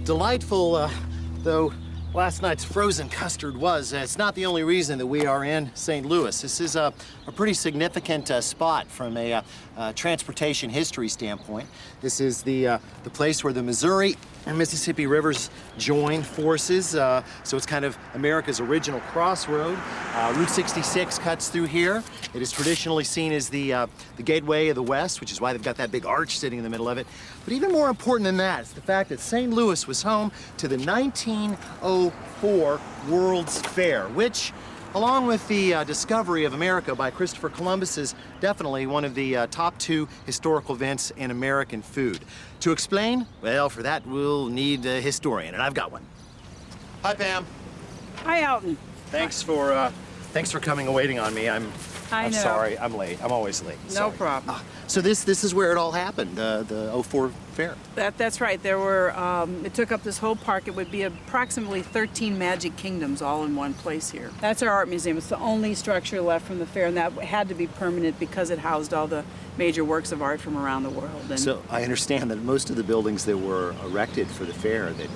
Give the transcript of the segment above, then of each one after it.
Delightful, though last night's frozen custard was, it's not the only reason that we are in St. Louis. This is a pretty significant spot from a transportation history standpoint. This is the place where the Missouri and Mississippi rivers join forces, so it's kind of America's original crossroad. Route 66 cuts through here. It is traditionally seen as the gateway of the West, which is why they've got that big arch sitting in the middle of it. But even more important than that is the fact that St. Louis was home to the 1904 World's Fair, which, along with the discovery of America by Christopher Columbus, is definitely one of the top 2 historical events in American food. To explain, well, for that we'll need a historian, and I've got one. Hi, Pam. Hi, Alton. Thanks for coming and waiting on me. I'm sorry, I'm late. I'm always late. No problem. So this is where it all happened, the 04 fair. That's right. There were, it took up this whole park. It would be approximately 13 magic kingdoms all in one place here. That's our art museum. It's the only structure left from the fair, and that had to be permanent because it housed all the major works of art from around the world. And so I understand that most of the buildings that were erected for the fair, that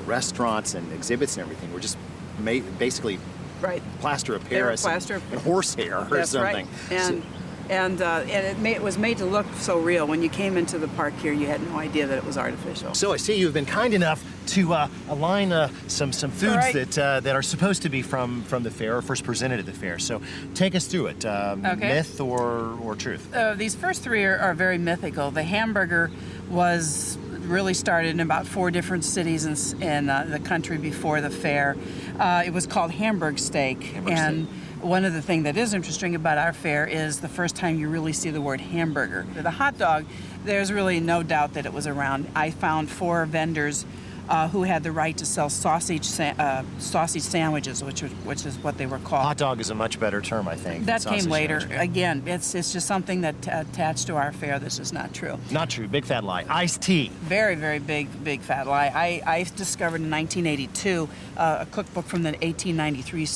restaurants and exhibits and everything, were just made basically right. plaster of Paris and horsehair or That's something. Right. And it was made to look so real. When you came into the park here, you had no idea that it was artificial. So I see you've been kind enough to align some foods that are supposed to be from the fair, or first presented at the fair. So take us through it. Okay. Myth or truth? These first 3 are very mythical. The hamburger was really started in about 4 different cities in the country before the fair. It was called Hamburg steak. One of the things that is interesting about our fair is the first time you really see the word hamburger. The hot dog, there's really no doubt that it was around. I found 4 vendors who had the right to sell sausage sandwiches, which is what they were called. Hot dog is a much better term, I think. That came later. Again, it's just something that attached to our fair. This is not true. Not true. Big fat lie. Iced tea. Very, very big fat lie. I discovered in 1982 a cookbook from the 1893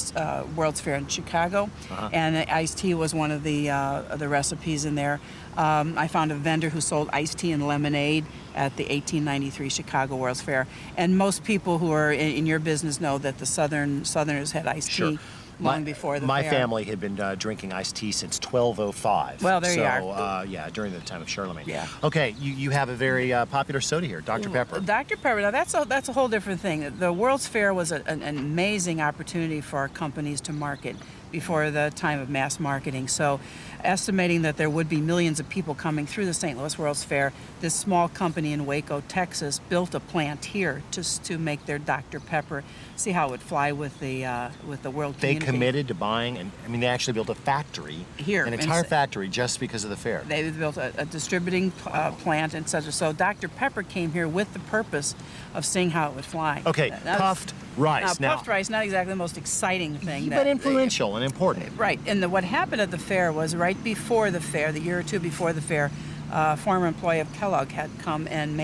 World's Fair in Chicago, and iced tea was one of the recipes in there. I found a vendor who sold iced tea and lemonade at the 1893 Chicago World's Fair. And most people who are in your business know that the Southerners had iced tea long before the My fair. family had been drinking iced tea since 1205. Well, there you are. Yeah, during the time of Charlemagne. Yeah. Okay, you have a very popular soda here, Dr. Pepper. Dr. Pepper, now that's a whole different thing. The World's Fair was an amazing opportunity for our companies to market before the time of mass marketing. So estimating that there would be millions of people coming through the St. Louis World's Fair, this small company in Waco, Texas, built a plant here just to make their Dr. Pepper, see how it would fly with the world community. They committed to buying, and I mean, they actually built a factory here, an entire factory just because of the fair. They built a distributing plant, etc. So Dr. Pepper came here with the purpose of seeing how it would fly. Okay, puffed rice. Puffed rice, not exactly the most exciting thing. But influential and important. Right, and what happened at the fair was right before the fair, the year or 2 before the fair, a former employee of Kellogg had come and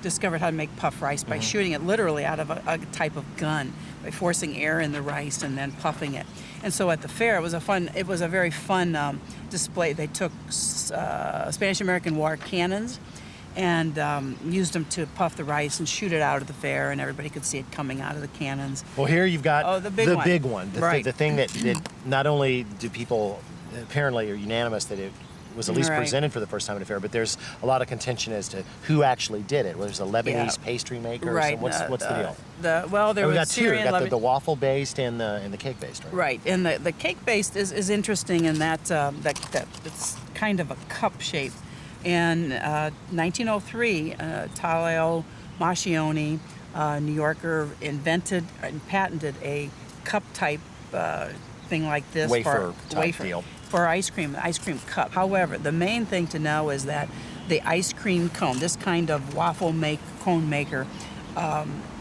discovered how to make puffed rice by shooting it literally out of a type of gun, by forcing air in the rice and then puffing it. And so at the fair, it was a very fun display. They took Spanish-American War cannons and used them to puff the rice and shoot it out of the fair, and everybody could see it coming out of the cannons. Well, here you've got the big one. The thing that not only do people apparently are unanimous that it was at least presented for the first time at a fair, but there's a lot of contention as to who actually did it. Was it a Lebanese pastry maker? Right. So what's the deal? There we got Syrian, two. We got the waffle based and the cake based, right? Right, and the cake based is interesting in that it's kind of a cup shape. In 1903, Taleo Mascioni, New Yorker, invented and patented a cup-type thing like this wafer deal for ice cream cup. However, the main thing to know is that the ice cream cone, this kind of waffle cone maker,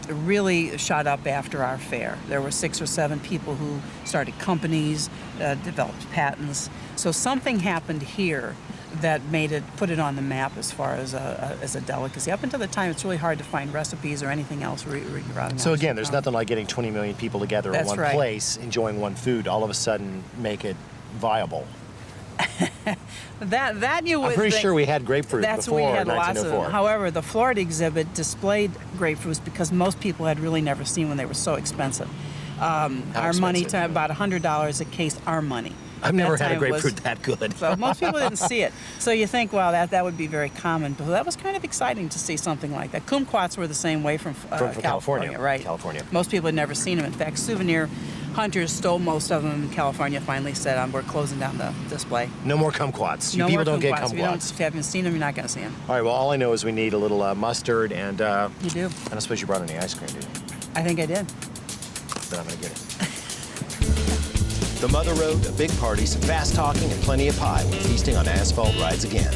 really shot up after our fair. There were 6 or 7 people who started companies, developed patents. So something happened here that put it on the map as far as a delicacy. Up until the time, it's really hard to find recipes or anything else. So again, there's nothing like getting 20 million people together in one place, enjoying one food. All of a sudden, make it viable. That you would I'm pretty think- sure we had grapefruit That's before we had lots of 1904. them. However, the Florida exhibit displayed grapefruits because most people had really never seen when they were so expensive. Our money, expensive? time about $100 a case, our money. I've never That had a time was- grapefruit that good. So most people didn't see it. So you think, well, that would be very common. But that was kind of exciting to see something like that. Kumquats were the same way from California. right? California. Most people had never seen them. In fact, souvenir hunters stole most of them in California. Finally said, we're closing down the display. No more kumquats. You No people more don't get kumquats. If you haven't seen them, you're not going to see them. All right, well, all I know is we need a little mustard and I You do. don't suppose you brought any ice cream, do you? I think I did. Then I'm going to get it. The Mother Road, a big party, some fast talking, and plenty of pie when feasting on Asphalt rides again.